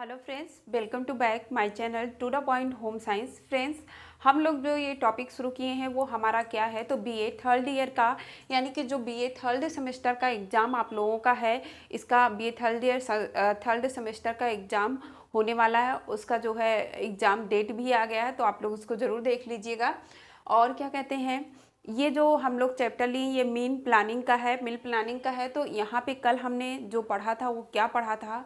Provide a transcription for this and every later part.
Hello friends, welcome to back my channel to the point home science. Friends, हम लोग जो ये topic शुरू किए हैं वो हमारा क्या है, तो बीए थर्ड ईयर का, यानी कि जो बीए थर्ड सेमेस्टर का एग्ज़ाम आप लोगों का है, इसका BA third year third semester का एग्ज़ाम होने वाला है। उसका जो है एग्ज़ाम डेट भी आ गया है, तो आप लोग उसको ज़रूर देख लीजिएगा। और क्या कहते हैं, ये जो हम लोग चैप्टर लिए ये मीन प्लानिंग का है, मील प्लानिंग का है। तो यहाँ पे कल हमने जो पढ़ा था वो क्या पढ़ा था,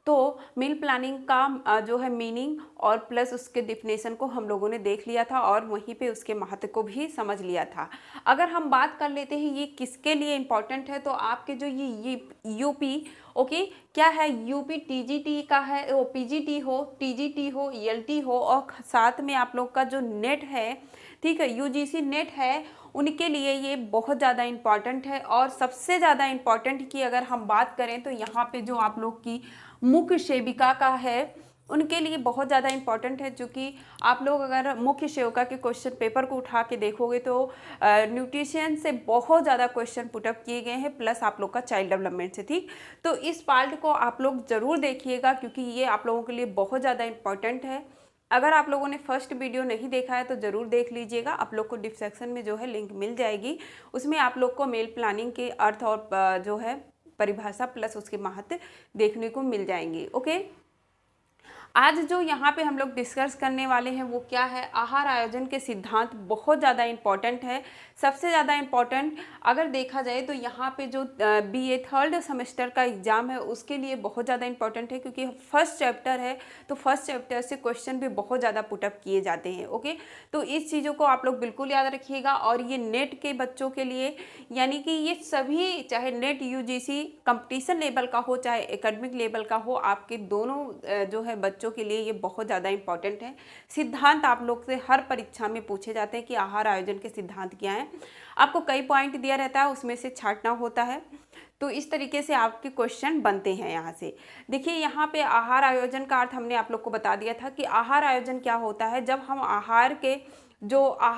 तो मील प्लानिंग का जो है मीनिंग और प्लस उसके डिफिनेशन को हम लोगों ने देख लिया था और वहीं पे उसके महत्व को भी समझ लिया था। अगर हम बात कर लेते हैं ये किसके लिए इम्पोर्टेंट है, तो आपके जो ये यूपी, ओके, क्या है, यूपी टीजीटी का है, वो पीजीटी हो, टीजीटी हो, ईएलटी हो, और साथ में आप लोग का जो नेट है, ठीक है, यूजीसी नेट है, उनके लिए ये बहुत ज़्यादा इम्पॉर्टेंट है। और सबसे ज़्यादा इम्पॉर्टेंट की अगर हम बात करें तो यहाँ पे जो आप लोग की मुख्य सेविका का है, उनके लिए बहुत ज़्यादा इम्पॉर्टेंट है। क्योंकि आप लोग अगर मुख्य सेविका के क्वेश्चन पेपर को उठा के देखोगे तो न्यूट्रिशन से बहुत ज़्यादा क्वेश्चन पुटअप किए गए हैं, प्लस आप लोग का चाइल्ड डेवलपमेंट से, ठीक। तो इस पार्ट को आप लोग ज़रूर देखिएगा क्योंकि ये आप लोगों के लिए बहुत ज़्यादा इम्पॉर्टेंट है। अगर आप लोगों ने फर्स्ट वीडियो नहीं देखा है तो ज़रूर देख लीजिएगा, आप लोग को डिस्क्रिप्शन में जो है लिंक मिल जाएगी। उसमें आप लोग को मेल प्लानिंग के अर्थ और जो है परिभाषा प्लस उसके महत्व देखने को मिल जाएंगे। ओके, आज जो यहाँ पे हम लोग डिस्कस करने वाले हैं वो क्या है, आहार आयोजन के सिद्धांत बहुत ज़्यादा इम्पॉर्टेंट है। सबसे ज़्यादा इम्पॉर्टेंट अगर देखा जाए तो यहाँ पे जो बीए थर्ड सेमेस्टर का एग्ज़ाम है उसके लिए बहुत ज़्यादा इम्पॉर्टेंट है, क्योंकि फर्स्ट चैप्टर है तो फर्स्ट चैप्टर से क्वेश्चन भी बहुत ज़्यादा पुटअप किए जाते हैं। ओके, तो इस चीज़ों को आप लोग बिल्कुल याद रखिएगा। और ये नेट के बच्चों के लिए, यानी कि ये सभी, चाहे नेट यूजीसी कंपटीशन लेवल का हो चाहे एकेडमिक लेवल का हो, आपके दोनों जो है बच्चों के लिए ये बहुत ज़्यादा इंपॉर्टेंट है। सिद्धांत आप लोग से हर परीक्षा में पूछे जाते हैं कि आहार आयोजन के सिद्धांत क्या हैं। आपको कई पॉइंट दिया रहता है, उसमें से छांटना होता है। तो इस तरीके से आपके क्वेश्चन बनते हैं। यहाँ से देखिए, यहाँ पे आहार आयोजन का अर्थ हमने आप लोग को बता दिया था कि आहार आयोजन क्या होता है। जब हम आहार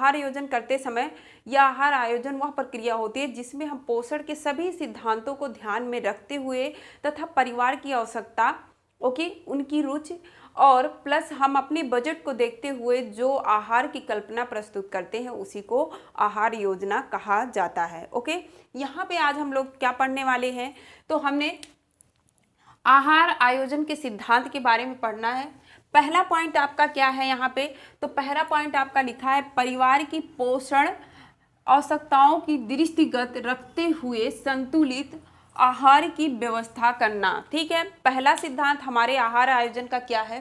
आयोजन करते समय, या आहार आयोजन वह प्रक्रिया होती है जिसमें हम पोषण के सभी सिद्धांतों को ध्यान में रखते हुए तथा परिवार की आवश्यकता, ओके, उनकी रुचि और प्लस हम अपने बजट को देखते हुए जो आहार की कल्पना प्रस्तुत करते हैं उसी को आहार योजना कहा जाता है। ओके, यहाँ पे आज हम लोग क्या पढ़ने वाले हैं, तो हमने आहार आयोजन के सिद्धांत के बारे में पढ़ना है। पहला पॉइंट आपका क्या है यहाँ पे, तो पहला पॉइंट आपका लिखा है परिवार की पोषण आवश्यकताओं की दृष्टिगत रखते हुए संतुलित आहार की व्यवस्था करना। ठीक है, पहला सिद्धांत हमारे आहार आयोजन का क्या है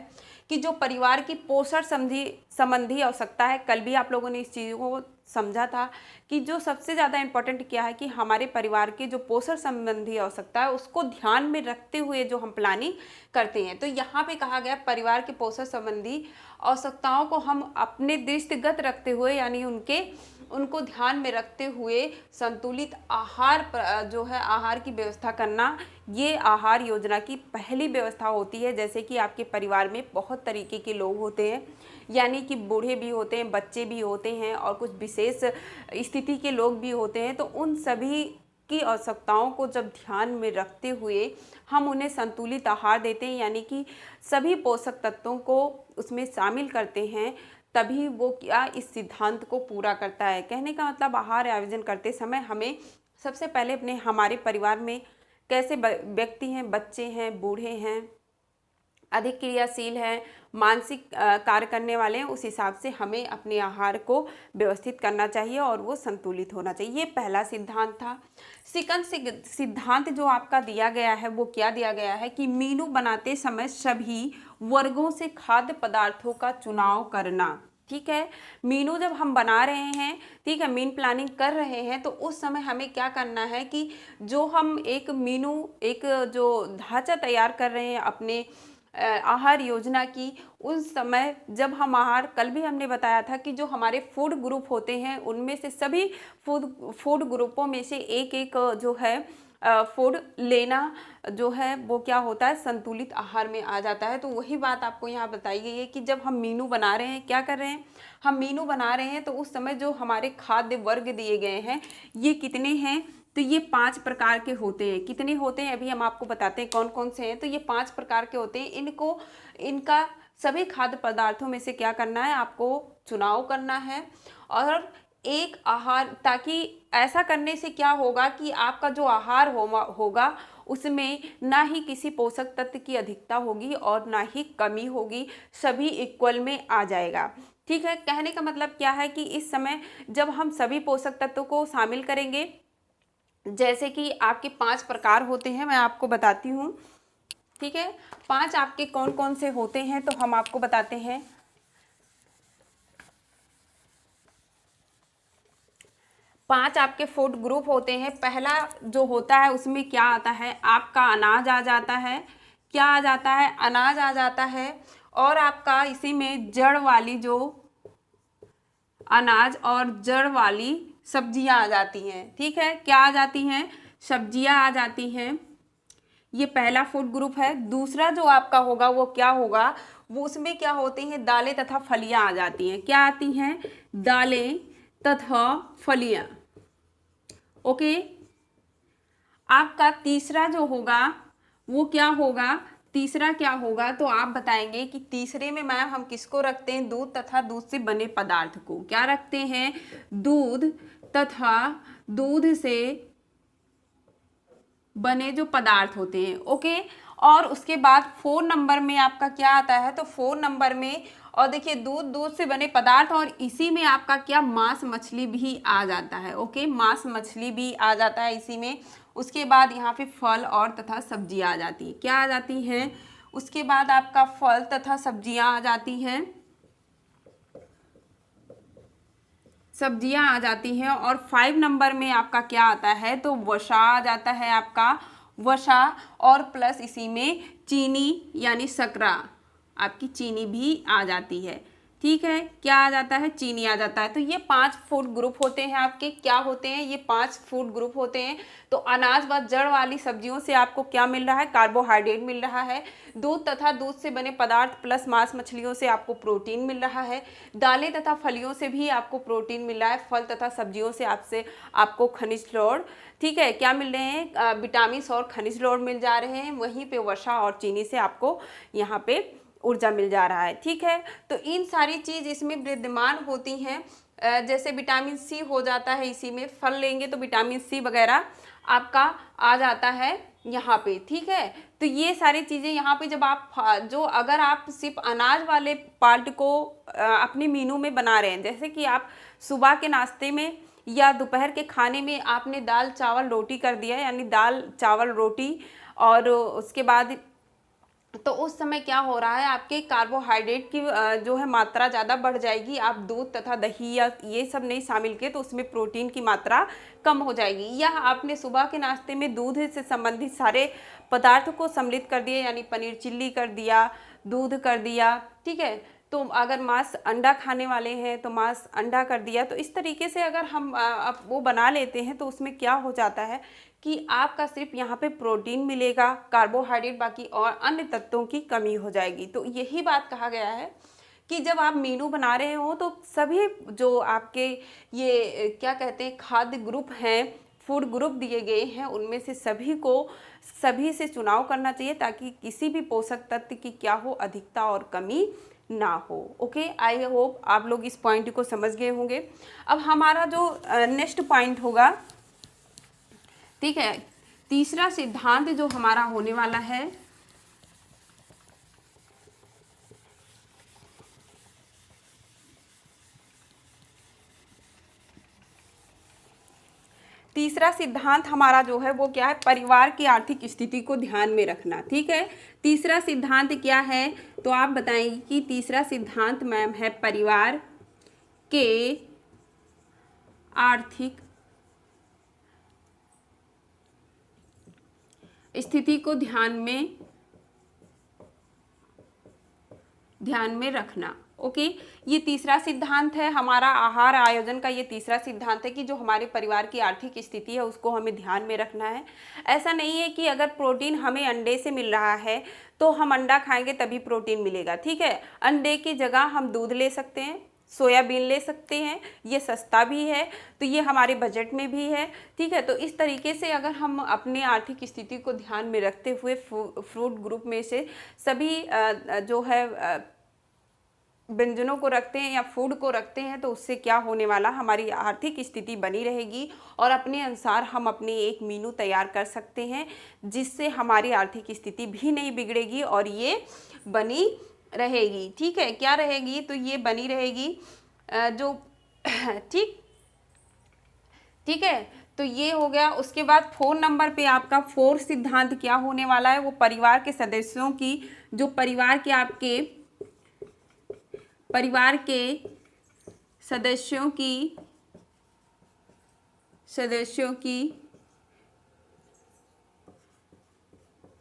कि जो परिवार की पोषण संबंधी आवश्यकता है, कल भी आप लोगों ने इस चीज़ को समझा था कि जो सबसे ज़्यादा इम्पोर्टेंट क्या है कि हमारे परिवार की जो पोषण संबंधी आवश्यकता है उसको ध्यान में रखते हुए जो हम प्लानिंग करते हैं। तो यहाँ पे कहा गया परिवार के पोषण संबंधी आवश्यकताओं को हम अपने दृष्टिगत रखते हुए, यानी उनको ध्यान में रखते हुए संतुलित आहार जो है आहार की व्यवस्था करना, ये आहार योजना की पहली व्यवस्था होती है। जैसे कि आपके परिवार में बहुत तरीके के लोग होते हैं, यानी कि बूढ़े भी होते हैं, बच्चे भी होते हैं और कुछ विशेष स्थिति के लोग भी होते हैं। तो उन सभी की आवश्यकताओं को जब ध्यान में रखते हुए हम उन्हें संतुलित आहार देते हैं, यानी कि सभी पोषक तत्वों को उसमें शामिल करते हैं, तभी वो क्या इस सिद्धांत को पूरा करता है। कहने का मतलब आहार आयोजन करते समय हमें सबसे पहले हमारे परिवार में कैसे व्यक्ति हैं, बच्चे हैं, बूढ़े हैं, अधिक क्रियाशील हैं, मानसिक कार्य करने वाले हैं, उस हिसाब से हमें अपने आहार को व्यवस्थित करना चाहिए और वो संतुलित होना चाहिए। ये पहला सिद्धांत था। सेकंड सिद्धांत जो आपका दिया गया है वो क्या दिया गया है कि मेनू बनाते समय सभी वर्गों से खाद्य पदार्थों का चुनाव करना। ठीक है, मीनू जब हम बना रहे हैं, ठीक है, मीन प्लानिंग कर रहे हैं, तो उस समय हमें क्या करना है कि जो हम एक जो ढांचा तैयार कर रहे हैं अपने आहार योजना की, उस समय जब हम आहार, कल भी हमने बताया था कि जो हमारे फूड ग्रुप होते हैं उनमें से सभी फूड ग्रुपों में से एक जो है फूड लेना जो है वो क्या होता है, संतुलित आहार में आ जाता है। तो वही बात आपको यहाँ बताई गई है कि जब हम मीनू बना रहे हैं, क्या कर रहे हैं, हम मीनू बना रहे हैं, तो उस समय जो हमारे खाद्य वर्ग दिए गए हैं ये कितने हैं, तो ये 5 प्रकार के होते हैं। कितने होते हैं अभी हम आपको बताते हैं कौन कौन से हैं। तो ये 5 प्रकार के होते हैं। इनका सभी खाद्य पदार्थों में से क्या करना है, आपको चुनाव करना है और एक आहार, ताकि ऐसा करने से क्या होगा कि आपका जो आहार होगा उसमें ना ही किसी पोषक तत्व की अधिकता होगी और ना ही कमी होगी, सभी इक्वल में आ जाएगा। ठीक है, कहने का मतलब क्या है कि इस समय जब हम सभी पोषक तत्वों को शामिल करेंगे, जैसे कि आपके 5 प्रकार होते हैं, मैं आपको बताती हूँ। ठीक है, 5 आपके कौन कौन से होते हैं तो हम आपको बताते हैं। 5 आपके फूड ग्रुप होते हैं। पहला जो होता है उसमें क्या आता है, आपका अनाज आ जाता है। क्या आ जाता है, अनाज आ जाता है। और आपका इसी में जड़ वाली जो अनाज और जड़ वाली सब्जियां आ जाती हैं। ठीक है, क्या आ जाती हैं, सब्जियां आ जाती हैं। ये पहला फूड ग्रुप है। दूसरा जो आपका होगा वो क्या होगा, वो उसमें क्या होती हैं, दालें तथा फलियां आ जाती हैं। क्या आती हैं, दालें तथा फलियां। ओके, आपका तीसरा जो होगा वो क्या होगा, तीसरा क्या होगा तो आप बताएंगे कि तीसरे में मैम हम किसको रखते हैं, दूध तथा दूध से बने पदार्थ को। क्या रखते हैं, दूध तथा दूध से बने जो पदार्थ होते हैं। ओके, और उसके बाद 4 नंबर में आपका क्या आता है, तो 4 नंबर में, और देखिए दूध से बने पदार्थ और इसी में आपका क्या, मांस मछली भी आ जाता है। ओके, मांस मछली भी आ जाता है इसी में। उसके बाद यहाँ पे फल और तथा सब्जियाँ आ जाती हैं। क्या आ जाती हैं, उसके बाद आपका फल तथा सब्जियाँ आ जाती हैं, सब्जियां आ जाती हैं। और 5 नंबर में आपका क्या आता है, तो वसा आ जाता है आपका, वसा, और प्लस इसी में चीनी यानी शकरा, आपकी चीनी भी आ जाती है। ठीक है, क्या आ जाता है, चीनी आ जाता है। तो ये 5 फूड ग्रुप होते हैं आपके। क्या होते हैं, ये 5 फूड ग्रुप होते हैं। तो अनाज व जड़ वाली सब्जियों से आपको क्या मिल रहा है, कार्बोहाइड्रेट मिल रहा है। दूध तथा दूध से बने पदार्थ प्लस मांस मछलियों से आपको प्रोटीन मिल रहा है। दालें तथा फलियों से भी आपको प्रोटीन मिल रहा है। फल तथा सब्जियों से आपको खनिज लौड़, ठीक है, क्या मिल रहे हैं, विटामिन और खनिज लौड़ मिल जा रहे हैं। वहीं पे वसा और चीनी से आपको यहाँ पे ऊर्जा मिल जा रहा है। ठीक है, तो इन सारी चीज़ इसमें विद्यमान होती हैं। जैसे विटामिन सी हो जाता है इसी में, फल लेंगे तो विटामिन सी वगैरह आपका आ जाता है यहाँ पे। ठीक है, तो ये सारी चीज़ें यहाँ पे जब आप अगर आप सिर्फ अनाज वाले पार्ट को अपने मेनू में बना रहे हैं, जैसे कि आप सुबह के नाश्ते में या दोपहर के खाने में आपने दाल चावल रोटी कर दिया, यानी दाल चावल रोटी, और उसके बाद तो उस समय क्या हो रहा है, आपके कार्बोहाइड्रेट की जो है मात्रा ज़्यादा बढ़ जाएगी। आप दूध तथा दही या ये सब नहीं शामिल किए तो उसमें प्रोटीन की मात्रा कम हो जाएगी। या आपने सुबह के नाश्ते में दूध से संबंधित सारे पदार्थ को सम्मिलित कर दिए, यानी पनीर चिल्ली कर दिया, दूध कर दिया। ठीक है, तो अगर मांस अंडा खाने वाले हैं तो मांस अंडा कर दिया। तो इस तरीके से अगर हम अब वो बना लेते हैं तो उसमें क्या हो जाता है कि आपका सिर्फ यहाँ पे प्रोटीन मिलेगा, कार्बोहाइड्रेट बाकी और अन्य तत्वों की कमी हो जाएगी। तो यही बात कहा गया है कि जब आप मेनू बना रहे हो तो सभी जो आपके ये क्या कहते हैं खाद्य ग्रुप हैं, फूड ग्रुप दिए गए हैं, उनमें से सभी से चुनाव करना चाहिए ताकि किसी भी पोषक तत्व की क्या हो, अधिकता और कमी ना हो। ओके, आई होप आप लोग इस पॉइंट को समझ गए होंगे। अब हमारा जो नेक्स्ट पॉइंट होगा, ठीक है, तीसरा सिद्धांत जो हमारा होने वाला है, तीसरा सिद्धांत हमारा जो है वो क्या है, परिवार की आर्थिक स्थिति को ध्यान में रखना। ठीक है, तीसरा सिद्धांत क्या है तो आप बताएंगे कि तीसरा सिद्धांत मैम है परिवार के आर्थिक स्थिति को ध्यान में रखना। ओके, ये तीसरा सिद्धांत है हमारा आहार आयोजन का। ये तीसरा सिद्धांत है कि जो हमारे परिवार की आर्थिक स्थिति है उसको हमें ध्यान में रखना है। ऐसा नहीं है कि अगर प्रोटीन हमें अंडे से मिल रहा है तो हम अंडा खाएंगे तभी प्रोटीन मिलेगा। ठीक है, अंडे की जगह हम दूध ले सकते हैं, सोयाबीन ले सकते हैं, ये सस्ता भी है, तो ये हमारे बजट में भी है। ठीक है, तो इस तरीके से अगर हम अपने आर्थिक स्थिति को ध्यान में रखते हुए फ्रूट ग्रुप में से सभी जो है व्यंजनों को रखते हैं या फूड को रखते हैं, तो उससे क्या होने वाला, हमारी आर्थिक स्थिति बनी रहेगी और अपने अनुसार हम अपने एक मेनू तैयार कर सकते हैं, जिससे हमारी आर्थिक स्थिति भी नहीं बिगड़ेगी और ये बनी रहेगी। ठीक है, क्या रहेगी, तो ये बनी रहेगी जो ठीक है, तो ये हो गया। उसके बाद 4 नंबर पे आपका 4 सिद्धांत क्या होने वाला है, वो परिवार के सदस्यों की, जो परिवार के सदस्यों की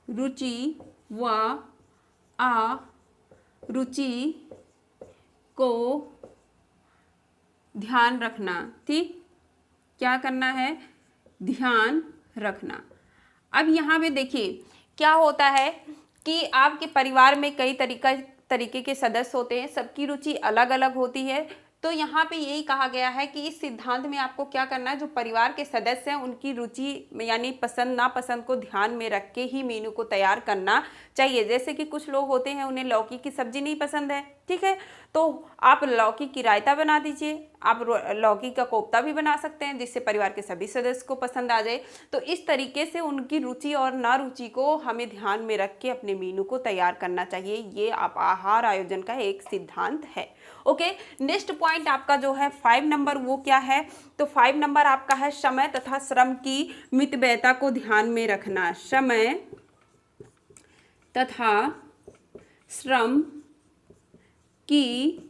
रुचि व अरुचि को ध्यान रखना। ठीक, क्या करना है, ध्यान रखना। अब यहाँ पे देखिए क्या होता है कि आपके परिवार में कई तरीके के सदस्य होते हैं, सबकी रुचि अलग अलग होती है। तो यहाँ पे यही कहा गया है कि इस सिद्धांत में आपको क्या करना है, जो परिवार के सदस्य हैं उनकी रुचि यानी पसंद नापसंद को ध्यान में रख के ही मेनू को तैयार करना चाहिए। जैसे कि कुछ लोग होते हैं उन्हें लौकी की सब्जी नहीं पसंद है, ठीक है, तो आप लौकी की रायता बना दीजिए, आप लौकी का कोफ्ता भी बना सकते हैं, जिससे परिवार के सभी सदस्य को पसंद आ जाए। तो इस तरीके से उनकी रुचि और ना रुचि को हमें ध्यान में रख के अपने मेनू को तैयार करना चाहिए। ये आप आहार आयोजन का एक सिद्धांत है। ओके, नेक्स्ट पॉइंट आपका जो है 5 नंबर, वो क्या है, तो 5 नंबर आपका है समय तथा श्रम की मितव्ययता को ध्यान में रखना। समय तथा श्रम की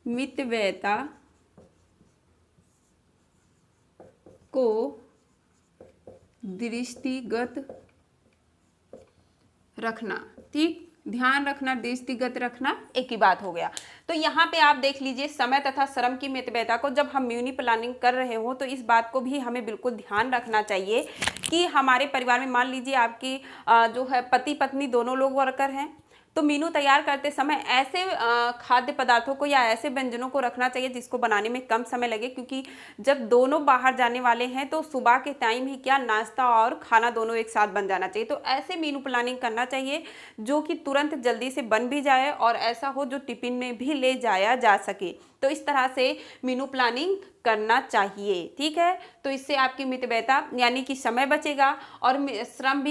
मितव्ययता को दृष्टिगत रखना। ठीक, ध्यान रखना, दृष्टिगत रखना एक ही बात हो गया। तो यहाँ पे आप देख लीजिए समय तथा श्रम की मितव्ययता को जब हम म्यूनी प्लानिंग कर रहे हो तो इस बात को भी हमें बिल्कुल ध्यान रखना चाहिए कि हमारे परिवार में मान लीजिए आपकी जो है पति पत्नी दोनों लोग वर्कर हैं, तो मेनू तैयार करते समय ऐसे खाद्य पदार्थों को या ऐसे व्यंजनों को रखना चाहिए जिसको बनाने में कम समय लगे, क्योंकि जब दोनों बाहर जाने वाले हैं तो सुबह के टाइम ही क्या नाश्ता और खाना दोनों एक साथ बन जाना चाहिए। तो ऐसे मेनू प्लानिंग करना चाहिए जो कि तुरंत जल्दी से बन भी जाए और ऐसा हो जो टिफिन में भी ले जाया जा सके। तो इस तरह से मेनू प्लानिंग करना चाहिए। ठीक है, तो इससे आपकी मितव्ययता यानी कि समय बचेगा और श्रम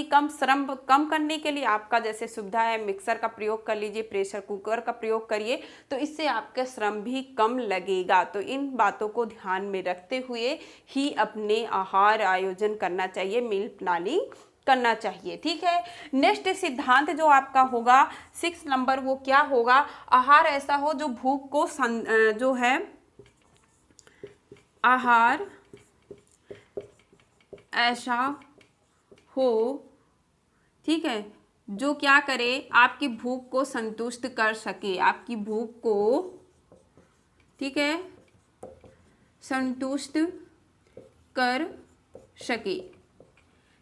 कम करने के लिए आपका जैसे सुविधा है मिक्सर का प्रयोग कर लीजिए, प्रेशर कुकर का प्रयोग करिए, तो इससे आपका श्रम भी कम लगेगा। तो इन बातों को ध्यान में रखते हुए ही अपने आहार आयोजन करना चाहिए, मील प्लानिंग करना चाहिए। ठीक है, नेक्स्ट सिद्धांत जो आपका होगा 6 नंबर, वो क्या होगा, आहार ऐसा हो जो भूख को जो है आहार ऐसा हो, ठीक है, जो क्या करे, आपकी भूख को संतुष्ट कर सके, आपकी भूख को, ठीक है, संतुष्ट कर सके।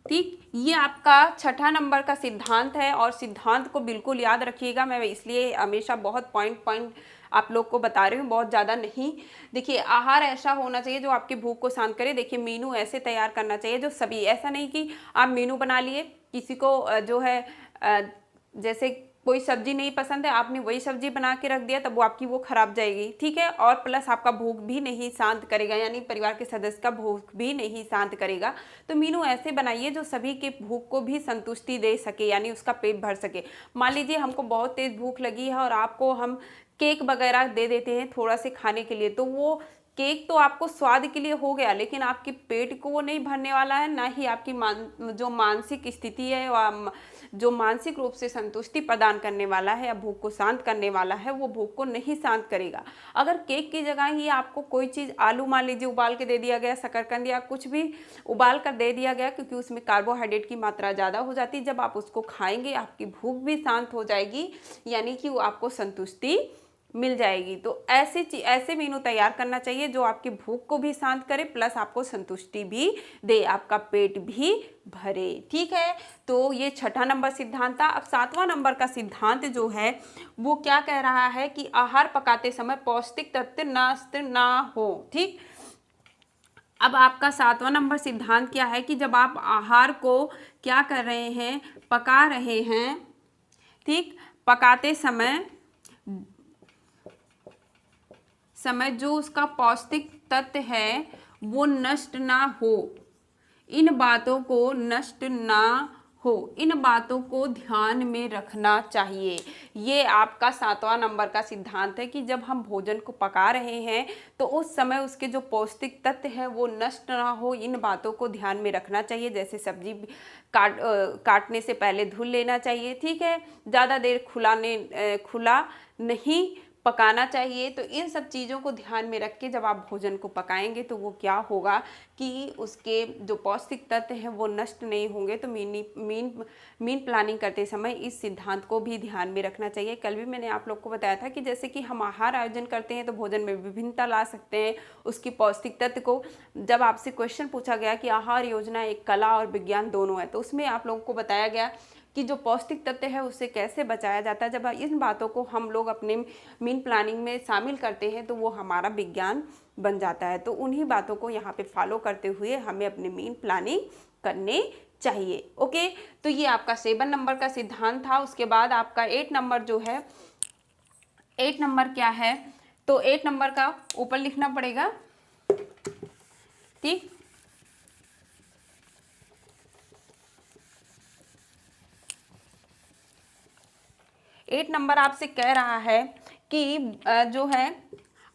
ठीक, ये आपका 6ठा नंबर का सिद्धांत है और सिद्धांत को बिल्कुल याद रखिएगा। मैं इसलिए हमेशा बहुत पॉइंट आप लोग को बता रही हूँ, बहुत ज़्यादा नहीं। देखिए, आहार ऐसा होना चाहिए जो आपकी भूख को शांत करे। देखिए, मेनू ऐसे तैयार करना चाहिए जो सभी, ऐसा नहीं कि आप मेनू बना लिए, किसी को जो है जैसे कोई सब्जी नहीं पसंद है, आपने वही सब्जी बना के रख दिया, तब वो आपकी वो खराब जाएगी। ठीक है, और प्लस आपका भूख भी नहीं शांत करेगा, यानी परिवार के सदस्य का भूख भी नहीं शांत करेगा। तो मेनू ऐसे बनाइए जो सभी के भूख को भी संतुष्टि दे सके, यानी उसका पेट भर सके। मान लीजिए हमको बहुत तेज भूख लगी है और आपको हम केक वगैरह दे देते हैं थोड़ा से खाने के लिए, तो वो केक तो आपको स्वाद के लिए हो गया, लेकिन आपके पेट को वो नहीं भरने वाला है, ना ही आपकी जो मानसिक स्थिति है, जो मानसिक रूप से संतुष्टि प्रदान करने वाला है या भूख को शांत करने वाला है, वो भूख को नहीं शांत करेगा। अगर केक की जगह ही आपको कोई चीज़, आलू मान लीजिए उबाल के दे दिया गया, शकरकंद या कुछ भी उबाल कर दे दिया गया, क्योंकि उसमें कार्बोहाइड्रेट की मात्रा ज़्यादा हो जाती है, जब आप उसको खाएंगे आपकी भूख भी शांत हो जाएगी, यानी कि वो आपको संतुष्टि मिल जाएगी। तो ऐसे मेनू तैयार करना चाहिए जो आपकी भूख को भी शांत करे प्लस आपको संतुष्टि भी दे, आपका पेट भी भरे। ठीक है, तो ये छठा नंबर सिद्धांत था। अब सातवां नंबर का सिद्धांत जो है वो क्या कह रहा है कि आहार पकाते समय पौष्टिक तत्व नष्ट ना हो। ठीक, अब आपका सातवां नंबर सिद्धांत क्या है कि जब आप आहार को क्या कर रहे हैं, पका रहे हैं, ठीक, पकाते समय जो उसका पौष्टिक तत्व है वो नष्ट ना हो, इन बातों को नष्ट ना हो, इन बातों को ध्यान में रखना चाहिए। ये आपका सातवां नंबर का सिद्धांत है कि जब हम भोजन को पका रहे हैं तो उस समय उसके जो पौष्टिक तत्व है वो नष्ट ना हो, इन बातों को ध्यान में रखना चाहिए। जैसे सब्जी काटने से पहले धुल लेना चाहिए। ठीक है, ज़्यादा देर खुला नहीं पकाना चाहिए। तो इन सब चीज़ों को ध्यान में रख के जब आप भोजन को पकाएंगे तो वो क्या होगा कि उसके जो पौष्टिक तत्व हैं वो नष्ट नहीं होंगे। तो मीन प्लानिंग करते समय इस सिद्धांत को भी ध्यान में रखना चाहिए। कल भी मैंने आप लोग को बताया था कि जैसे कि हम आहार आयोजन करते हैं तो भोजन में विभिन्नता ला सकते हैं उसकी पौष्टिक तत्व को। जब आपसे क्वेश्चन पूछा गया कि आहार योजना एक कला और विज्ञान दोनों है, तो उसमें आप लोगों को बताया गया कि जो पौष्टिक तत्व है उससे कैसे बचाया जाता है। जब इन बातों को हम लोग अपने मीन प्लानिंग में शामिल करते हैं तो वो हमारा विज्ञान बन जाता है। तो उन्हीं बातों को यहाँ पे फॉलो करते हुए हमें अपने मीन प्लानिंग करने चाहिए। ओके, तो ये आपका 7 नंबर का सिद्धांत था। उसके बाद आपका 8 नंबर जो है, 8 नंबर क्या है, तो 8 नंबर का ऊपर लिखना पड़ेगा। ठीक, 8 नंबर आपसे कह रहा है कि जो है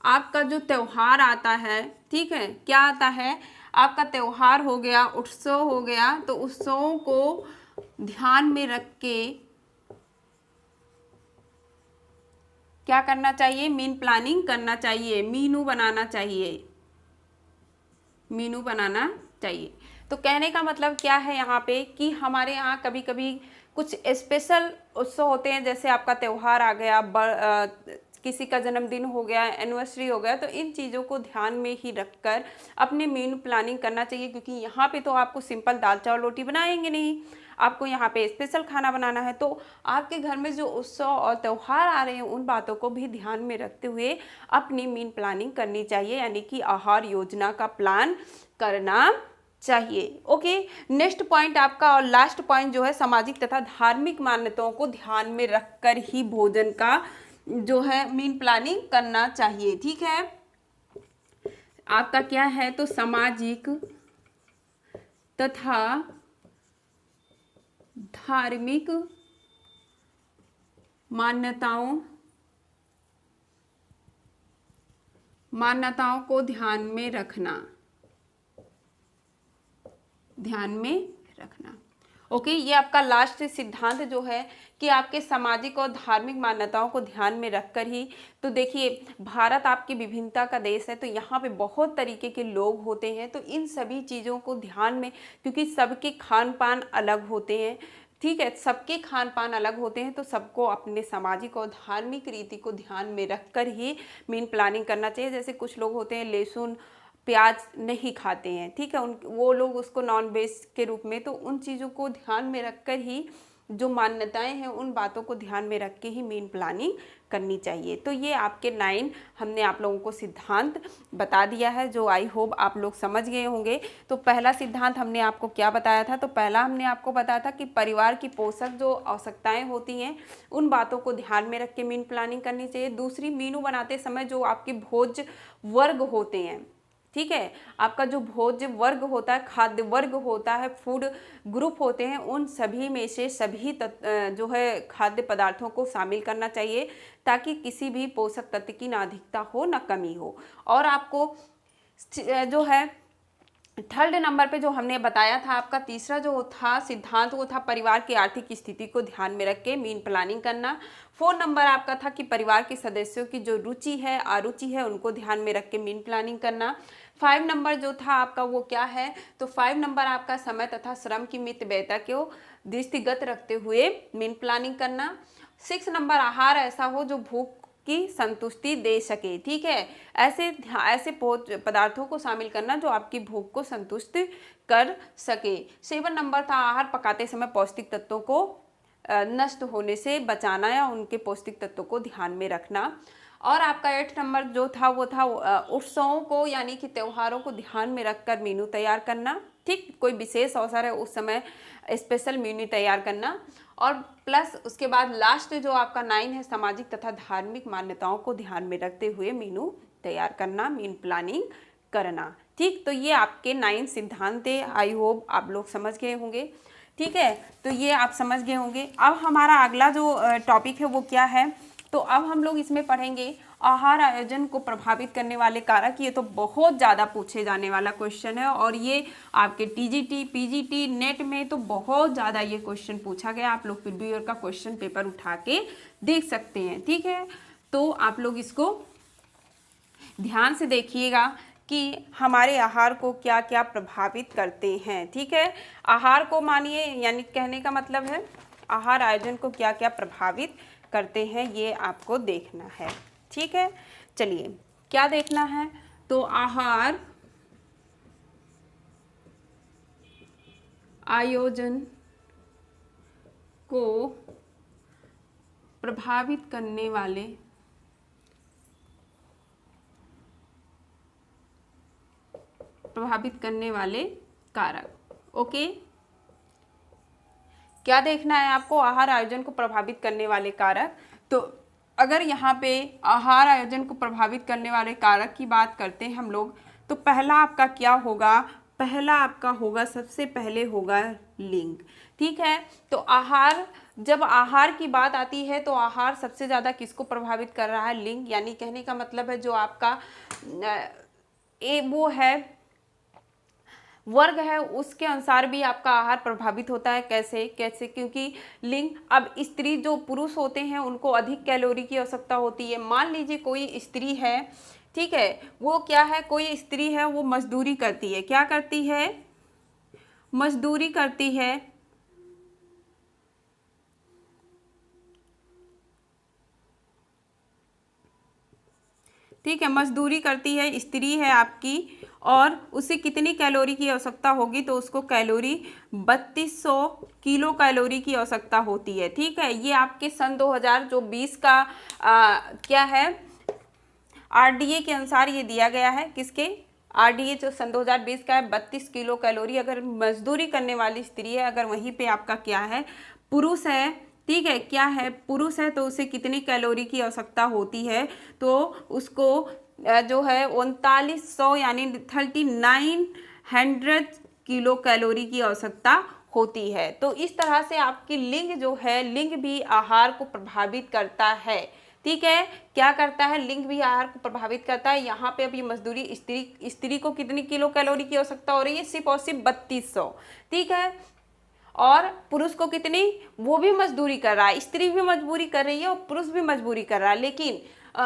आपका जो त्योहार आता है, ठीक है, क्या आता है, आपका त्योहार हो गया, उत्सव हो गया, तो उत्सवों को ध्यान में रख के क्या करना चाहिए, मीन प्लानिंग करना चाहिए, मीनू बनाना चाहिए, मीनू बनाना चाहिए। तो कहने का मतलब क्या है यहाँ पे कि हमारे यहाँ कभी कभी कुछ स्पेशल उत्सव होते हैं, जैसे आपका त्यौहार आ गया, किसी का जन्मदिन हो गया, एनिवर्सरी हो गया, तो इन चीज़ों को ध्यान में ही रखकर अपने मेनू प्लानिंग करना चाहिए। क्योंकि यहाँ पे तो आपको सिंपल दाल चावल रोटी बनाएंगे नहीं, आपको यहाँ पे स्पेशल खाना बनाना है। तो आपके घर में जो उत्सव और त्यौहार आ रहे हैं उन बातों को भी ध्यान में रखते हुए अपनी मीन प्लानिंग करनी चाहिए, यानी कि आहार योजना का प्लान करना चाहिए। ओके, नेक्स्ट पॉइंट आपका और लास्ट पॉइंट जो है, सामाजिक तथा धार्मिक मान्यताओं को ध्यान में रखकर ही भोजन का जो है मीन प्लानिंग करना चाहिए। ठीक है, आपका क्या है, तो सामाजिक तथा धार्मिक मान्यताओं को ध्यान में रखना, ओके, ये आपका लास्ट सिद्धांत जो है कि आपके सामाजिक और धार्मिक मान्यताओं को ध्यान में रखकर ही, तो देखिए भारत आपकी विभिन्नता का देश है, तो यहाँ पे बहुत तरीके के लोग होते हैं, तो इन सभी चीज़ों को ध्यान में, क्योंकि सबके खान पान अलग होते हैं, ठीक है, सबके खान पान अलग होते हैं, तो सबको अपने सामाजिक और धार्मिक रीति को ध्यान में रखकर ही मीन प्लानिंग करना चाहिए। जैसे कुछ लोग होते हैं लहसुन प्याज नहीं खाते हैं, ठीक है, वो लोग उसको नॉन वेज के रूप में, तो उन चीज़ों को ध्यान में रखकर ही जो मान्यताएं हैं उन बातों को ध्यान में रख के ही मीन प्लानिंग करनी चाहिए। तो ये आपके 9 हमने आप लोगों को सिद्धांत बता दिया है, जो आई होप आप लोग समझ गए होंगे। तो पहला सिद्धांत हमने आपको क्या बताया था, तो पहला हमने आपको बताया था कि परिवार की पोषक जो आवश्यकताएं होती हैं उन बातों को ध्यान में रख के मीन प्लानिंग करनी चाहिए। दूसरी, मीनू बनाते समय जो आपके भोज वर्ग होते हैं, ठीक है, आपका जो भोज्य वर्ग होता है, खाद्य वर्ग होता है, फूड ग्रुप होते हैं, उन सभी में से सभी जो है खाद्य पदार्थों को शामिल करना चाहिए ताकि किसी भी पोषक तत्व की ना अधिकता हो ना कमी हो। और आपको जो है 3rd नंबर पे जो हमने बताया था, आपका तीसरा जो था सिद्धांत वो था परिवार की आर्थिक स्थिति को ध्यान में रख के मीन प्लानिंग करना। 4 नंबर आपका था कि परिवार के सदस्यों की जो रुचि है अरुचि है उनको ध्यान में रख के मीन प्लानिंग करना। 5 नंबर जो था आपका वो क्या है, तो 5 नंबर आपका समय तथा श्रम की मित व्ययता को दृष्टिगत रखते हुए मीन प्लानिंग करना। 6 नंबर, आहार ऐसा हो जो भूख आपकी संतुष्टि दे सके। ठीक है, ऐसे ऐसे पदार्थों को शामिल करना जो आपकी भूख को संतुष्ट कर सके। 7 नंबर था आहार पकाते समय पौष्टिक तत्वों को नष्ट होने से बचाना या उनके पौष्टिक तत्वों को ध्यान में रखना। और आपका 8 नंबर जो था वो था उत्सवों को यानी कि त्योहारों को ध्यान में रखकर मेनू तैयार करना। ठीक, कोई विशेष अवसर है उस समय स्पेशल मेन्यू तैयार करना। और प्लस उसके बाद लास्ट जो आपका 9 है सामाजिक तथा धार्मिक मान्यताओं को ध्यान में रखते हुए मेनू तैयार करना, मील प्लानिंग करना। ठीक, तो ये आपके 9 सिद्धांत है। आई होप आप लोग समझ गए होंगे। ठीक है, तो ये आप समझ गए होंगे। अब हमारा अगला जो टॉपिक है वो क्या है, तो अब हम लोग इसमें पढ़ेंगे आहार आयोजन को प्रभावित करने वाले कारक। ये तो बहुत ज़्यादा पूछे जाने वाला क्वेश्चन है और ये आपके टीजीटी, पीजीटी, नेट में तो बहुत ज़्यादा ये क्वेश्चन पूछा गया। आप लोग प्रीवियस ईयर का क्वेश्चन पेपर उठा के देख सकते हैं। ठीक है, तो आप लोग इसको ध्यान से देखिएगा कि हमारे आहार को क्या क्या प्रभावित करते हैं। ठीक है, आहार को मानिए, यानी कहने का मतलब है आहार आयोजन को क्या क्या प्रभावित करते हैं, ये आपको देखना है। ठीक है, चलिए क्या देखना है, तो आहार आयोजन को प्रभावित करने वाले कारक। ओके, क्या देखना है आपको, आहार आयोजन को प्रभावित करने वाले कारक। तो अगर यहाँ पे आहार आयोजन को प्रभावित करने वाले कारक की बात करते हैं हम लोग, तो पहला आपका क्या होगा, पहला आपका होगा, सबसे पहले होगा लिंग। ठीक है, तो आहार, जब आहार की बात आती है तो आहार सबसे ज़्यादा किसको प्रभावित कर रहा है, लिंग। यानी कहने का मतलब है जो आपका वो है वर्ग है उसके अनुसार भी आपका आहार प्रभावित होता है। कैसे कैसे, क्योंकि लिंग, अब स्त्री जो पुरुष होते हैं उनको अधिक कैलोरी की आवश्यकता होती है। मान लीजिए कोई स्त्री है, ठीक है, वो क्या है, कोई स्त्री है वो मजदूरी करती है। क्या करती है, मजदूरी करती है। ठीक है, मजदूरी करती है, स्त्री है आपकी, और उसे कितनी कैलोरी की आवश्यकता होगी, तो उसको कैलोरी 3200 किलो कैलोरी की आवश्यकता होती है। ठीक है, ये आपके सन 2020 का क्या है, आरडीए के अनुसार ये दिया गया है। किसके, आरडीए जो सन 2020 का है, 32 किलो कैलोरी अगर मजदूरी करने वाली स्त्री है। अगर वहीं पे आपका क्या है, पुरुष है, ठीक है, क्या है, पुरुष है, तो उसे कितनी कैलोरी की आवश्यकता होती है, तो उसको जो है 3900 यानी 3900 किलो कैलोरी की आवश्यकता होती है। तो इस तरह से आपकी लिंग जो है, लिंग भी आहार को प्रभावित करता है। ठीक है, क्या करता है, लिंग भी आहार को प्रभावित करता है। यहाँ पे अभी मजदूरी, स्त्री को कितनी किलो कैलोरी की आवश्यकता हो रही है, सिर्फ और सिर्फ 3200। ठीक है, और पुरुष को कितनी, वो भी मजदूरी कर रहा है, स्त्री भी मजदूरी कर रही है और पुरुष भी मजदूरी कर रहा है, लेकिन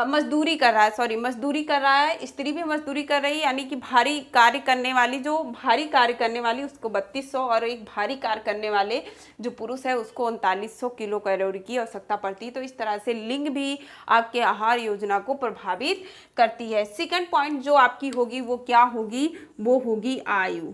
मजदूरी कर रहा है, सॉरी, मजदूरी कर रहा है, स्त्री भी मजदूरी कर रही है, यानी कि भारी कार्य करने वाली, जो भारी कार्य करने वाली उसको 3200, और एक भारी कार्य करने वाले जो पुरुष है उसको 3900 किलो कैलोरी की आवश्यकता पड़ती है। तो इस तरह से लिंग भी आपके आहार योजना को प्रभावित करती है। सेकंड पॉइंट जो आपकी होगी वो क्या होगी, वो होगी आयु।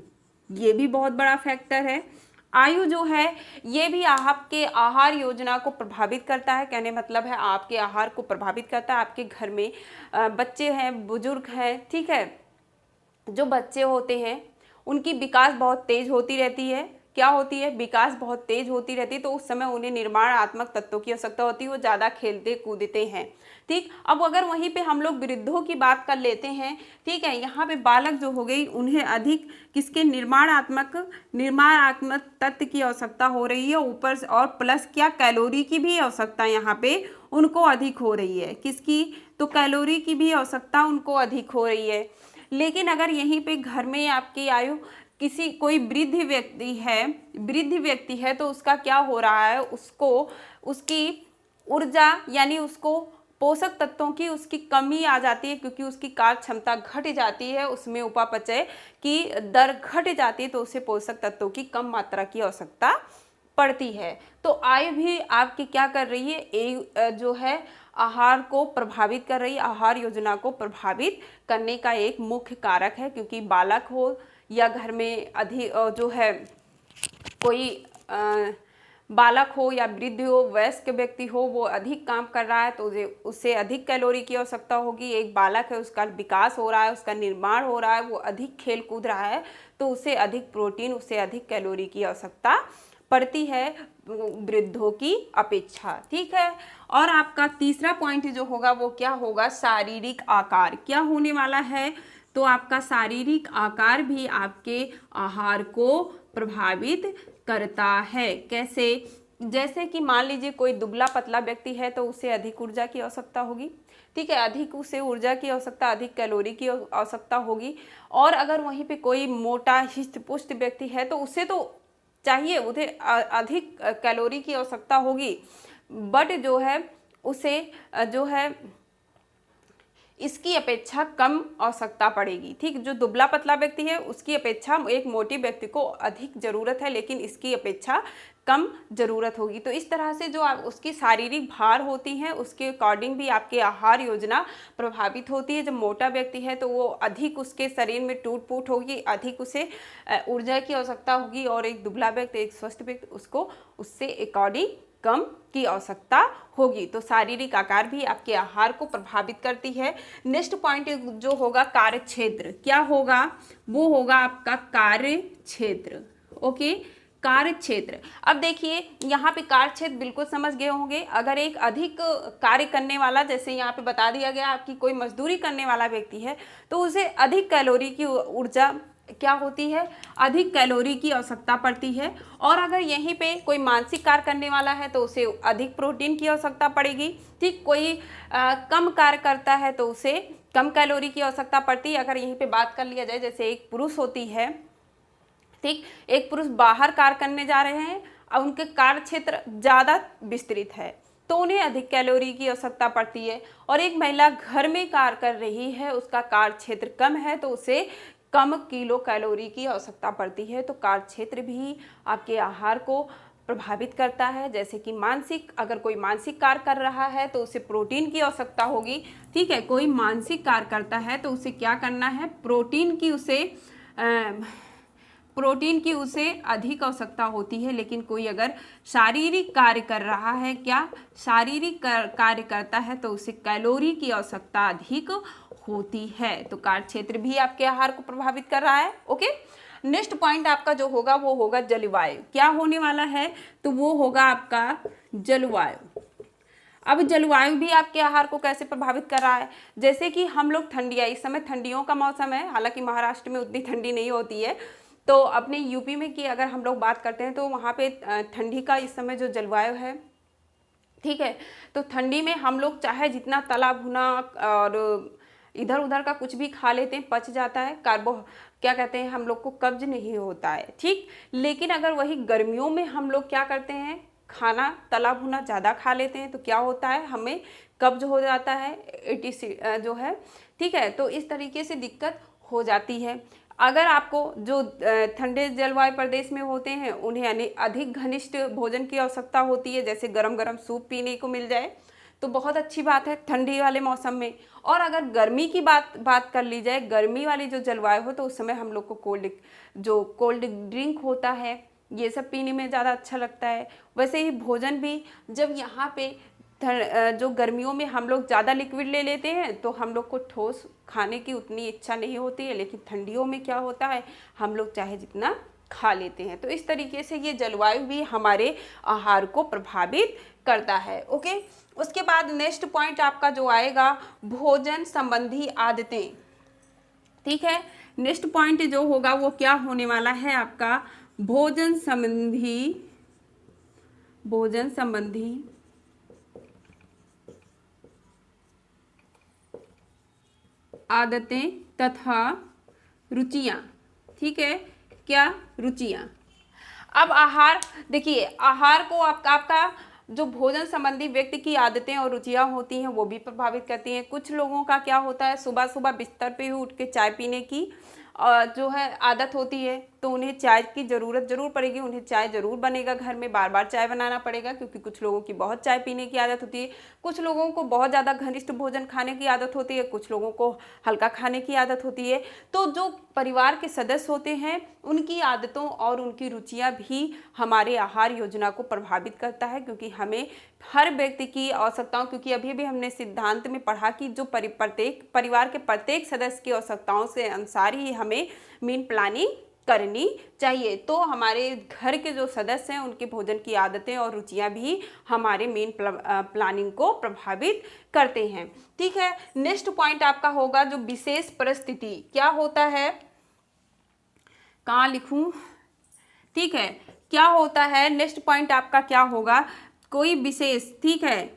ये भी बहुत बड़ा फैक्टर है। आयु जो है ये भी आपके आहार योजना को प्रभावित करता है। कहने मतलब है आपके आहार को प्रभावित करता है। आपके घर में बच्चे हैं, बुजुर्ग हैं, ठीक है, जो बच्चे होते हैं उनकी विकास बहुत तेज होती रहती है। क्या होती है, विकास बहुत तेज होती रहती है, तो उस समय उन्हें निर्माणात्मक तत्वों की आवश्यकता होती है, वो ज़्यादा खेलते कूदते हैं। ठीक, अब अगर वहीं पे हम लोग वृद्धों की बात कर लेते हैं, ठीक है, यहाँ पे बालक जो हो गई उन्हें अधिक किसके, निर्माणात्मक तत्व की आवश्यकता हो रही है, ऊपर से और प्लस क्या, कैलोरी की भी आवश्यकता यहाँ पे उनको अधिक हो रही है। किसकी, तो कैलोरी की भी आवश्यकता उनको अधिक हो रही है। लेकिन अगर यहीं पे घर में आपकी आयु, किसी कोई वृद्ध व्यक्ति है तो उसका क्या हो रहा है, उसको उसकी ऊर्जा यानी उसको पोषक तत्वों की उसकी कमी आ जाती है, क्योंकि उसकी कार्य क्षमता घट जाती है, उसमें उपापचय की दर घट जाती है, तो उसे पोषक तत्वों की कम मात्रा की आवश्यकता पड़ती है। तो आय भी आपकी क्या कर रही है, एक जो है आहार को प्रभावित कर रही है, आहार योजना को प्रभावित करने का एक मुख्य कारक है। क्योंकि बालक हो या घर में अधिक जो है कोई बालक हो या वृद्ध हो, वयस्क व्यक्ति हो, वो अधिक काम कर रहा है तो उससे अधिक कैलोरी की आवश्यकता होगी। एक बालक है, उसका विकास हो रहा है, उसका निर्माण हो रहा है, वो अधिक खेल कूद रहा है तो उससे अधिक प्रोटीन, उससे अधिक कैलोरी की आवश्यकता पड़ती है वृद्धों की अपेक्षा। ठीक है। और आपका तीसरा पॉइंट जो होगा वो क्या होगा, शारीरिक आकार क्या होने वाला है। तो आपका शारीरिक आकार भी आपके आहार को प्रभावित करता है। कैसे, जैसे कि मान लीजिए कोई दुबला पतला व्यक्ति है तो उसे अधिक ऊर्जा की आवश्यकता होगी। ठीक है, अधिक उसे ऊर्जा की आवश्यकता, अधिक कैलोरी की आवश्यकता होगी। और अगर वहीं पे कोई मोटा हिष्ट पुष्ट व्यक्ति है तो उसे तो चाहिए, उसे अधिक कैलोरी की आवश्यकता होगी, बट जो है उसे जो है इसकी अपेक्षा कम आवश्यकता पड़ेगी। ठीक, जो दुबला पतला व्यक्ति है उसकी अपेक्षा एक मोटे व्यक्ति को अधिक जरूरत है, लेकिन इसकी अपेक्षा कम जरूरत होगी। तो इस तरह से जो उसकी शारीरिक भार होती है उसके अकॉर्डिंग भी आपकी आहार योजना प्रभावित होती है। जब मोटा व्यक्ति है तो वो अधिक उसके शरीर में टूट फूट होगी, अधिक उसे ऊर्जा की आवश्यकता होगी। और एक दुबला व्यक्ति, एक स्वस्थ व्यक्ति, उसको उससे अकॉर्डिंग कम की आवश्यकता होगी। तो शारीरिक आकार भी आपके आहार को प्रभावित करती है। नेक्स्ट पॉइंट जो होगा कार्य क्षेत्र, क्या होगा, वो होगा आपका कार्य क्षेत्र। ओके, कार्य क्षेत्र। अब देखिए यहाँ पे कार्य क्षेत्र बिल्कुल समझ गए होंगे। अगर एक अधिक कार्य करने वाला, जैसे यहाँ पे बता दिया गया आपकी कोई मजदूरी करने वाला व्यक्ति है तो उसे अधिक कैलोरी की ऊर्जा क्या होती है, अधिक कैलोरी की आवश्यकता पड़ती है। और अगर यहीं पे कोई मानसिक कार्य करने वाला है तो उसे अधिक प्रोटीन की आवश्यकता पड़ेगी। ठीक, कोई कम कार्य करता है तो उसे कम कैलोरी की आवश्यकता पड़ती है। अगर यहीं पे बात कर लिया जाए, जैसे एक पुरुष होती है, ठीक, एक पुरुष बाहर कार्य करने जा रहे हैं और उनके कार्य क्षेत्र ज़्यादा विस्तृत है तो उन्हें अधिक कैलोरी की आवश्यकता पड़ती है। और एक महिला घर में कार्य कर रही है, उसका कार्य क्षेत्र कम है तो उसे कम किलो कैलोरी की आवश्यकता पड़ती है। तो कार्य क्षेत्र भी आपके आहार को प्रभावित करता है। जैसे कि मानसिक, अगर कोई मानसिक कार्य कर रहा है तो उसे प्रोटीन की आवश्यकता होगी। ठीक है, कोई मानसिक कार्य करता है तो उसे क्या करना है, प्रोटीन की उसे अधिक आवश्यकता होती है। लेकिन कोई अगर शारीरिक कार्य कर रहा है, क्या शारीरिक कार्य करता है तो उसे कैलोरी की आवश्यकता अधिक होती है। तो कार्य क्षेत्र भी आपके आहार को प्रभावित कर रहा है। ओके, नेक्स्ट पॉइंट आपका जो होगा वो होगा जलवायु। क्या होने वाला है, तो वो होगा आपका जलवायु। अब जलवायु भी आपके आहार को कैसे प्रभावित कर रहा है, जैसे कि हम लोग ठंडियाँ, इस समय ठंडियों का मौसम है, हालांकि महाराष्ट्र में उतनी ठंडी नहीं होती है। तो अपने यूपी में की अगर हम लोग बात करते हैं तो वहाँ पे ठंडी का इस समय जो जलवायु है, ठीक है, तो ठंडी में हम लोग चाहे जितना तला भुना और इधर उधर का कुछ भी खा लेते हैं, पच जाता है, क्या कहते हैं, हम लोग को कब्ज नहीं होता है। ठीक, लेकिन अगर वही गर्मियों में हम लोग क्या करते हैं, खाना तला भुना ज़्यादा खा लेते हैं तो क्या होता है, हमें कब्ज हो जाता है, जो है। ठीक है, तो इस तरीके से दिक्कत हो जाती है। अगर आपको जो ठंडे जलवायु प्रदेश में होते हैं उन्हें अधिक घनिष्ठ भोजन की आवश्यकता होती है, जैसे गरम गरम सूप पीने को मिल जाए तो बहुत अच्छी बात है ठंडी वाले मौसम में। और अगर गर्मी की बात कर ली जाए, गर्मी वाली जो जलवायु हो तो उस समय हम लोग को कोल्ड ड्रिंक होता है ये सब पीने में ज़्यादा अच्छा लगता है। वैसे ही भोजन भी, जब यहाँ पे जो गर्मियों में हम लोग ज़्यादा लिक्विड ले लेते हैं तो हम लोग को ठोस खाने की उतनी इच्छा नहीं होती है, लेकिन ठंडियों में क्या होता है, हम लोग चाहे जितना खा लेते हैं। तो इस तरीके से ये जलवायु भी हमारे आहार को प्रभावित करता है। ओके, उसके बाद नेक्स्ट पॉइंट आपका जो आएगा, भोजन संबंधी आदतें। ठीक है, नेक्स्ट पॉइंट जो होगा वो क्या होने वाला है आपका, भोजन संबंधी आदतें तथा रुचियाँ। ठीक है, क्या रुचियाँ। अब आहार, देखिए आहार को आपका जो भोजन संबंधी व्यक्ति की आदतें और रुचियाँ होती हैं वो भी प्रभावित करती हैं। कुछ लोगों का क्या होता है, सुबह सुबह बिस्तर पे ही उठ के चाय पीने की जो है आदत होती है तो उन्हें चाय की ज़रूरत ज़रूर पड़ेगी, उन्हें चाय ज़रूर बनेगा, घर में बार बार चाय बनाना पड़ेगा, क्योंकि कुछ लोगों की बहुत चाय पीने की आदत होती है, कुछ लोगों को बहुत ज़्यादा घनिष्ठ भोजन खाने की आदत होती है, कुछ लोगों को हल्का खाने की आदत होती है। तो जो परिवार के सदस्य होते हैं उनकी आदतों और उनकी रुचियाँ भी हमारे आहार योजना को प्रभावित करता है, क्योंकि हमें हर व्यक्ति की आवश्यकताओं, क्योंकि अभी भी हमने सिद्धांत में पढ़ा कि जो प्रत्येक परिवार के प्रत्येक सदस्य की आवश्यकताओं से अनुसार ही हमें मील प्लानिंग करनी चाहिए। तो हमारे घर के जो सदस्य हैं उनके भोजन की आदतें और रुचियां भी हमारे मील प्लानिंग को प्रभावित करते हैं। ठीक है, नेक्स्ट पॉइंट आपका होगा जो विशेष परिस्थिति। क्या होता है, कहाँ लिखूं, ठीक है, क्या होता है, नेक्स्ट पॉइंट आपका क्या होगा, कोई विशेष, ठीक है,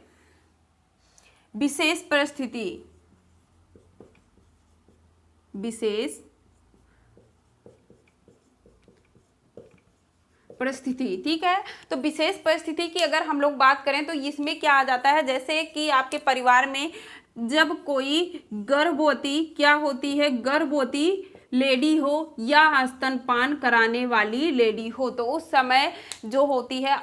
विशेष परिस्थिति, विशेष परिस्थिति, ठीक है। तो विशेष परिस्थिति की अगर हम लोग बात करें तो इसमें क्या आ जाता है, जैसे कि आपके परिवार में जब कोई गर्भवती, क्या होती है, गर्भवती लेडी हो या स्तनपान कराने वाली लेडी हो, तो उस समय जो होती है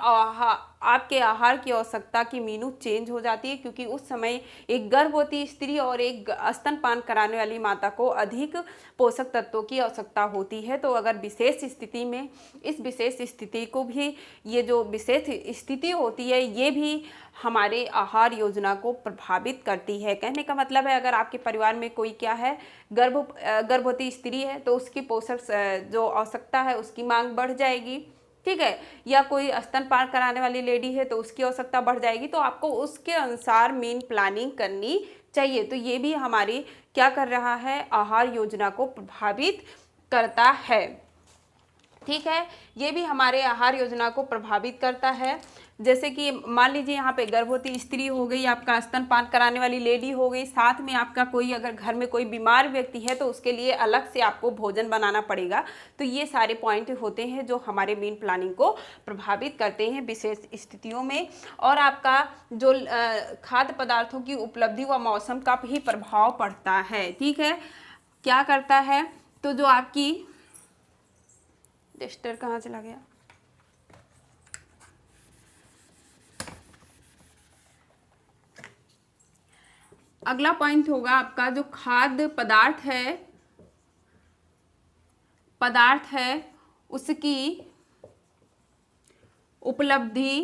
आपके आहार की आवश्यकता की मीनू चेंज हो जाती है, क्योंकि उस समय एक गर्भवती स्त्री और एक स्तनपान कराने वाली माता को अधिक पोषक तत्वों की आवश्यकता होती है। तो अगर विशेष स्थिति में, इस विशेष स्थिति को भी, ये जो विशेष स्थिति होती है ये भी हमारे आहार योजना को प्रभावित करती है। कहने का मतलब है अगर आपके परिवार में कोई क्या है, गर्भवती स्त्री है तो उसकी पोषक जो आवश्यकता है उसकी मांग बढ़ जाएगी, ठीक है, या कोई स्तनपान कराने वाली लेडी है तो उसकी आवश्यकता बढ़ जाएगी, तो आपको उसके अनुसार मील प्लानिंग करनी चाहिए। तो ये भी हमारी क्या कर रहा है, आहार योजना को प्रभावित करता है, ठीक है, ये भी हमारे आहार योजना को प्रभावित करता है। जैसे कि मान लीजिए यहाँ पे गर्भवती स्त्री हो गई, आपका स्तनपान कराने वाली लेडी हो गई, साथ में आपका कोई अगर घर में कोई बीमार व्यक्ति है तो उसके लिए अलग से आपको भोजन बनाना पड़ेगा। तो ये सारे पॉइंट होते हैं जो हमारे मील प्लानिंग को प्रभावित करते हैं विशेष स्थितियों में। और आपका जो खाद्य पदार्थों की उपलब्धि व मौसम का भी प्रभाव पड़ता है, ठीक है, क्या करता है, तो जो आपकी टेस्टर कहाँ चला गया, अगला पॉइंट होगा आपका जो खाद्य पदार्थ है उसकी उपलब्धि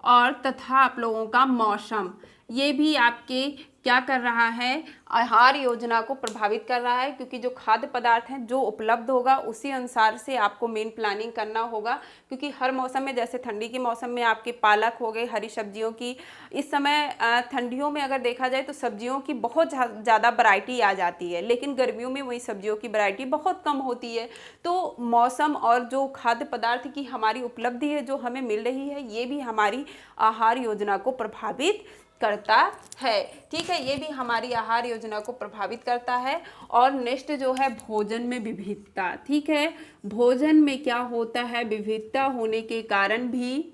और तथा आप लोगों का मौसम, ये भी आपके क्या कर रहा है, आहार योजना को प्रभावित कर रहा है, क्योंकि जो खाद्य पदार्थ हैं जो उपलब्ध होगा उसी अनुसार से आपको मील प्लानिंग करना होगा। क्योंकि हर मौसम में, जैसे ठंडी के मौसम में आपके पालक हो गए, हरी सब्जियों की, इस समय ठंडियों में अगर देखा जाए तो सब्जियों की बहुत ज़्यादा वैरायटी आ जाती है, लेकिन गर्मियों में वही सब्जियों की वैरायटी बहुत कम होती है। तो मौसम और जो खाद्य पदार्थ की हमारी उपलब्धि है जो हमें मिल रही है, ये भी हमारी आहार योजना को प्रभावित करता है, ठीक है, ये भी हमारी आहार योजना को प्रभावित करता है। और नेक्स्ट जो है भोजन में विविधता, ठीक है, भोजन में क्या होता है, विविधता होने के कारण भी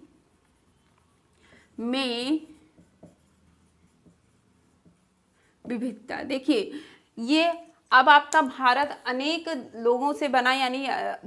में विविधता, देखिए ये अब आपका भारत अनेक लोगों से बना, यानी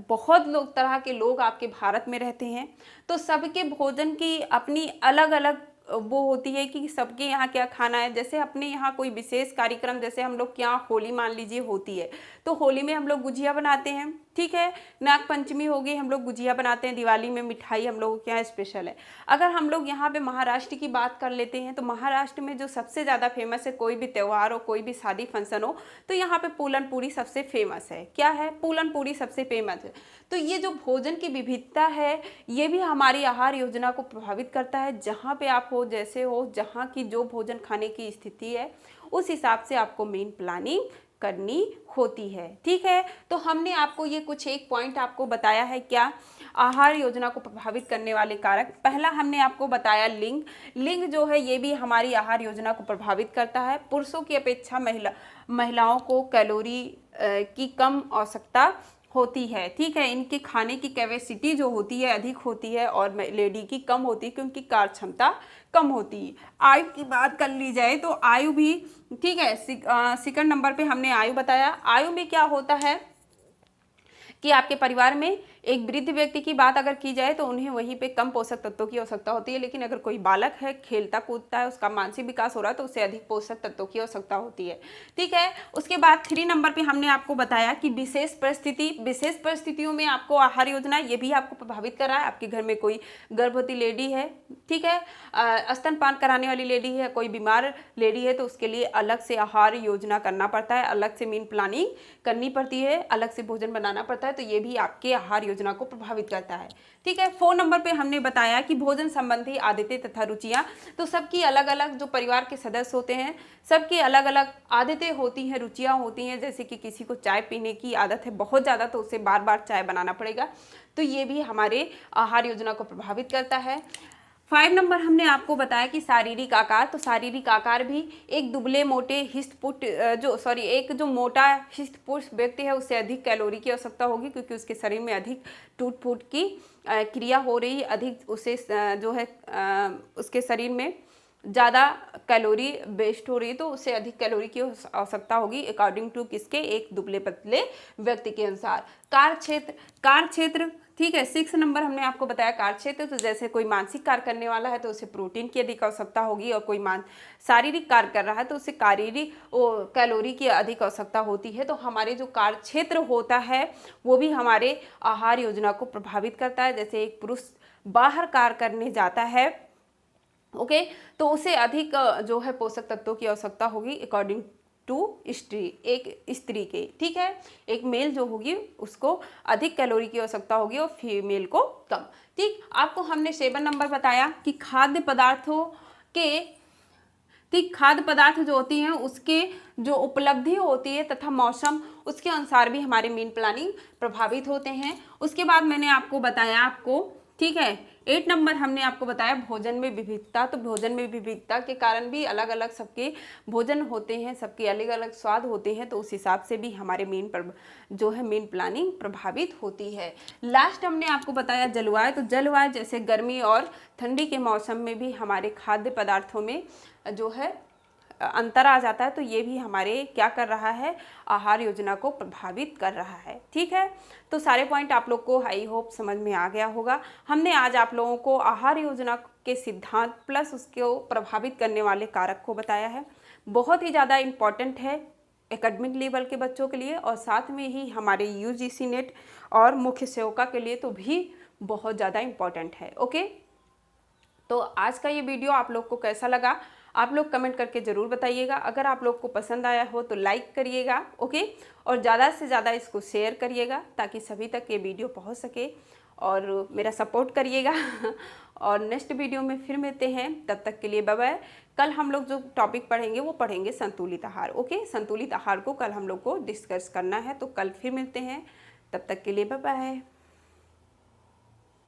बहुत लोग तरह के लोग आपके भारत में रहते हैं, तो सबके भोजन की अपनी अलग अलग वो होती है कि सबके यहाँ क्या खाना है। जैसे अपने यहाँ कोई विशेष कार्यक्रम, जैसे हम लोग के यहाँ होली मान लीजिए होती है, तो होली में हम लोग गुजिया बनाते हैं, ठीक है, नाग पंचमी हो गई, हम लोग गुजिया बनाते हैं, दिवाली में मिठाई हम लोगों के यहाँ स्पेशल है। अगर हम लोग यहाँ पे महाराष्ट्र की बात कर लेते हैं तो महाराष्ट्र में जो सबसे ज़्यादा फेमस है, कोई भी त्यौहार हो, कोई भी शादी फंक्शन हो, तो यहाँ पे पूलन पूरी सबसे फेमस है। क्या है, पूलन पूरी सबसे फेमस है। तो ये जो भोजन की विविधता है ये भी हमारी आहार योजना को प्रभावित करता है। जहाँ पे आप हो, जैसे हो, जहाँ की जो भोजन खाने की स्थिति है उस हिसाब से आपको मील प्लानिंग करनी होती है, ठीक है। तो हमने आपको ये कुछ एक पॉइंट आपको बताया है, क्या, आहार योजना को प्रभावित करने वाले कारक। पहला हमने आपको बताया लिंग जो है ये भी हमारी आहार योजना को प्रभावित करता है। पुरुषों की अपेक्षा महिलाओं को कैलोरी की कम आवश्यकता होती है, ठीक है। इनके खाने की कैपेसिटी जो होती है अधिक होती है और लेडी की कम होती है क्योंकि कार्य क्षमता कम होती है। आयु की बात कर ली जाए तो आयु भी, ठीक है, सेकंड नंबर पे हमने आयु बताया। आयु में क्या होता है कि आपके परिवार में एक वृद्ध व्यक्ति की बात अगर की जाए तो उन्हें वहीं पे कम पोषक तत्वों की आवश्यकता होती है, लेकिन अगर कोई बालक है, खेलता कूदता है, उसका मानसिक विकास हो रहा है तो उसे अधिक पोषक तत्वों की आवश्यकता होती है, ठीक है। उसके बाद 3 नंबर पे हमने आपको बताया कि विशेष परिस्थितियों में आपको आहार योजना, ये भी आपको प्रभावित कर रहा है। आपके घर में कोई गर्भवती लेडी है, ठीक है, स्तनपान कराने वाली लेडी है, कोई बीमार लेडी है, तो उसके लिए अलग से आहार योजना करना पड़ता है, अलग से मील प्लानिंग करनी पड़ती है, अलग से भोजन बनाना पड़ता है, तो ये भी आपके आहार योजना को प्रभावित करता है, ठीक है। 4 नंबर पे हमने बताया कि भोजन संबंधी आदतें तथा रुचियां, तो सबकी अलग अलग, जो परिवार के सदस्य होते हैं सबकी अलग अलग आदतें होती हैं, रुचियां होती हैं। जैसे कि किसी को चाय पीने की आदत है बहुत ज़्यादा, तो उसे बार बार चाय बनाना पड़ेगा, तो ये भी हमारे आहार योजना को प्रभावित करता है। 5 नंबर हमने आपको बताया कि शारीरिक आकार, तो शारीरिक आकार भी एक दुबले मोटे हिष्टपुष्ट एक जो मोटा हिष्टपुष्ट व्यक्ति है उससे अधिक कैलोरी की आवश्यकता होगी, क्योंकि उसके शरीर में अधिक टूट फूट की क्रिया हो रही, अधिक उसे जो है उसके शरीर में ज़्यादा कैलोरी वेस्ट हो रही, तो उससे अधिक कैलोरी की आवश्यकता होगी अकॉर्डिंग टू किसके, एक दुबले पतले व्यक्ति के अनुसार। कार्य क्षेत्र, ठीक है। 6 नंबर हमने आपको बताया कार्य क्षेत्र, तो जैसे कोई मानसिक कार्य करने वाला है तो उसे प्रोटीन की अधिक आवश्यकता होगी, और कोई शारीरिक कार्य कर रहा है तो उसे कैलोरी की अधिक आवश्यकता होती है। तो हमारे जो कार्य क्षेत्र होता है वो भी हमारे आहार योजना को प्रभावित करता है। जैसे एक पुरुष बाहर कार्य करने जाता है, ओके, तो उसे अधिक जो है पोषक तत्वों की आवश्यकता होगी अकॉर्डिंग टू स्त्री, एक स्त्री के, ठीक है। एक मेल जो होगी उसको अधिक कैलोरी की आवश्यकता होगी और फीमेल को कम, ठीक। आपको हमने 7 नंबर बताया कि खाद्य पदार्थ जो होती हैं उसके जो उपलब्धि होती है तथा मौसम, उसके अनुसार भी हमारे मील प्लानिंग प्रभावित होते हैं। उसके बाद मैंने आपको बताया, ठीक है, 8 नंबर हमने आपको बताया भोजन में विविधता। तो भोजन में विविधता के कारण भी अलग अलग सबके भोजन होते हैं, सबके अलग अलग स्वाद होते हैं, तो उस हिसाब से भी हमारे मील प्लानिंग प्रभावित होती है। लास्ट हमने आपको बताया जलवायु। तो जलवायु जैसे गर्मी और ठंडी के मौसम में भी हमारे खाद्य पदार्थों में जो है अंतर आ जाता है, तो ये भी हमारे क्या कर रहा है, आहार योजना को प्रभावित कर रहा है, ठीक है। तो सारे पॉइंट आप लोग को आई होप समझ में आ गया होगा। हमने आज आप लोगों को आहार योजना के सिद्धांत प्लस उसको प्रभावित करने वाले कारक को बताया है। बहुत ही ज़्यादा इम्पॉर्टेंट है एकेडमिक लेवल के बच्चों के लिए, और साथ में ही हमारे यूजीसी नेट और मुख्य सेविका के लिए तो भी बहुत ज़्यादा इम्पॉर्टेंट है, ओके। तो आज का ये वीडियो आप लोग को कैसा लगा आप लोग कमेंट करके ज़रूर बताइएगा। अगर आप लोग को पसंद आया हो तो लाइक करिएगा, ओके, और ज़्यादा से ज़्यादा इसको शेयर करिएगा ताकि सभी तक ये वीडियो पहुंच सके, और मेरा सपोर्ट करिएगा। और नेक्स्ट वीडियो में फिर मिलते हैं, तब तक के लिए बाय बाय। कल हम लोग जो टॉपिक पढ़ेंगे वो पढ़ेंगे संतुलित आहार, ओके। संतुलित आहार को कल हम लोग को डिस्कस करना है, तो कल फिर मिलते हैं, तब तक के लिए बाय बाय।